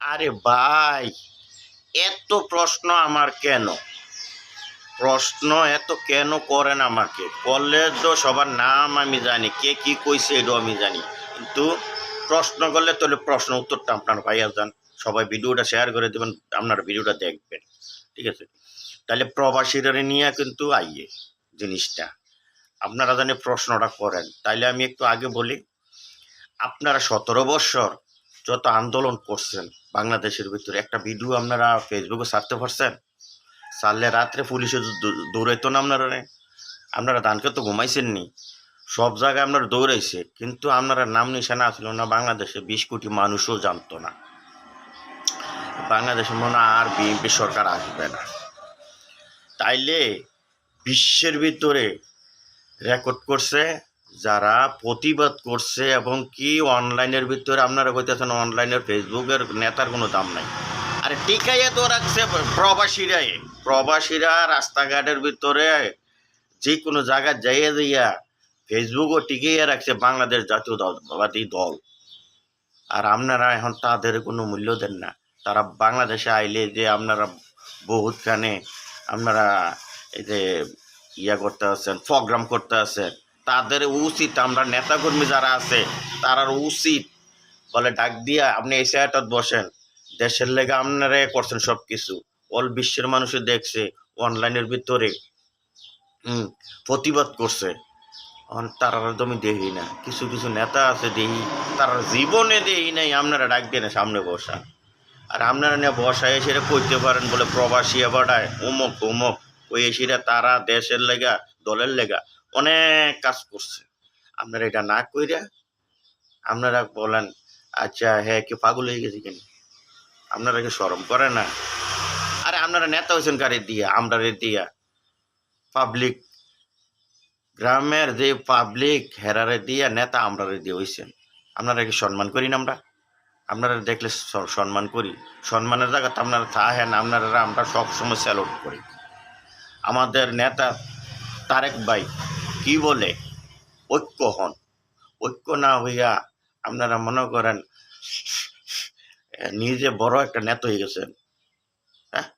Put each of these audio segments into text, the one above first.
আরে ভাই, এত প্রশ্ন আমার কেন? প্রশ্ন এত কেন করেন আমাকে? করলে তো সবার নাম আমি জানি, কে কি কইছে এটাও আমি জানি, কিন্তু প্রশ্ন করলে তাহলে প্রশ্ন উত্তরটা আপনার ভাইয়া যান। সবাই ভিডিওটা শেয়ার করে দেবেন, আপনার ভিডিওটা দেখবেন, ঠিক আছে? তাহলে প্রবাসীরা নিয়ে কিন্তু আইয়ে জিনিসটা আপনারা জানি প্রশ্নটা করেন, তাইলে আমি একটু আগে বলি। আপনারা 17 বছর যত আন্দোলন করছেন বাংলাদেশের ভিতরে, একটা ভিডিও আপনারা ফেসবুকে ছাড়তে পারছেন? ছাড়লে রাত্রে পুলিশে দৌড়াইতো না আপনারা? আপনারা ধানকে তো ঘুমাইছেন নি, সব জায়গায় আপনারা দৌড়াইছে, কিন্তু আপনারা নাম নিশানা আসলো না। বাংলাদেশে 20 কোটি মানুষও জানতো না বাংলাদেশে মনে আর বিএনপি সরকার আসবে না। তাইলে বিশ্বের ভিতরে রেকর্ড করছে যারা প্রতিবাদ করছে, এবং কি অনলাইনের ভিতরে আপনারা কইতেছেন অনলাইনের ফেসবুকের নেতার কোনো দাম নাই। আরে টিকাইয়া তো রাখছে প্রবাসীরা রাস্তাঘাটের ভিতরে যে কোনো জায়গায় যাইয়া যাইয়া ফেসবুকও টিকাইয়া রাখছে বাংলাদেশ জাতীয়তাবাদী দল। আর আপনারা এখন তাদের কোনো মূল্য দেন না। তারা বাংলাদেশে আইলে যে আপনারা বহুতখানে আপনারা এই যে করতে আছেন, প্রোগ্রাম করতে আছেন, তাদের উচিত, আমরা নেতাকর্মী যারা আছে তারার উচিত বলে ডাক দিয়া আপনি এই জায়গাটাত বসেন, দেশের লেগে আপনারা করছেন সব কিছু, অল বিশ্বের মানুষে দেখছে, অনলাইনের ভিতরে প্রতিবাদ করছে। তারা তো আমি দেখি না, কিছু কিছু নেতা আছে দেখি, তারা জীবনে দেখি নাই আপনারা ডাক দিয়ে না সামনে বসা। আর আপনারা নিয়ে বসায় এসে কইতে পারেন বলে প্রবাসী এবারটায় অমুক অমুক, ওই এসিরা তারা দেশের লেগা দলের লেগা অনেক কাজ করছে। আপনারা এটা না কইরা আপনারা বলেন আচ্ছা হ্যাঁ কি পাগল হয়ে গেছে কেন? আপনারা কি শরম করে না? আরে আপনারা নেতা হয়েছেন গাড়ি দিয়া, আমরা দিয়া পাবলিক, গ্রামের যে পাবলিক হেরারে দিয়া নেতা আমরা দিয়ে হয়েছেন। আপনারা কি সম্মান করি না? আপনারা দেখলে সম্মান করি, সম্মানের জায়গাতে আপনারা থাকেন, আপনারা আমরা সবসময় স্যালুট করি। আমাদের নেতা তারেক ভাই কি বলে, ঐক্য হন। ঐক্য না হইয়া আপনারা মনে করেন নিজে বড় একটা নেতা হয়ে গেছেন। হ্যাঁ,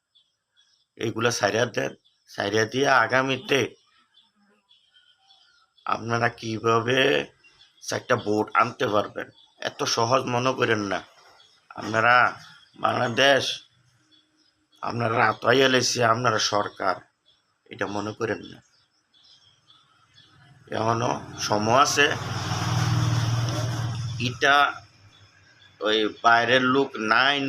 এইগুলা সাইরা দেন, সাইরা দিয়ে আগামীতে আপনারা কিভাবে একটা ভোট আনতে পারবেন এত সহজ মনে করেন না। আপনারা বাংলাদেশ আপনারা আতাইয়া লেছে, আপনারা সরকার, এটা মনে করেন না। এখনো সময় আছে। এটা ওই বাইরের লোক নাই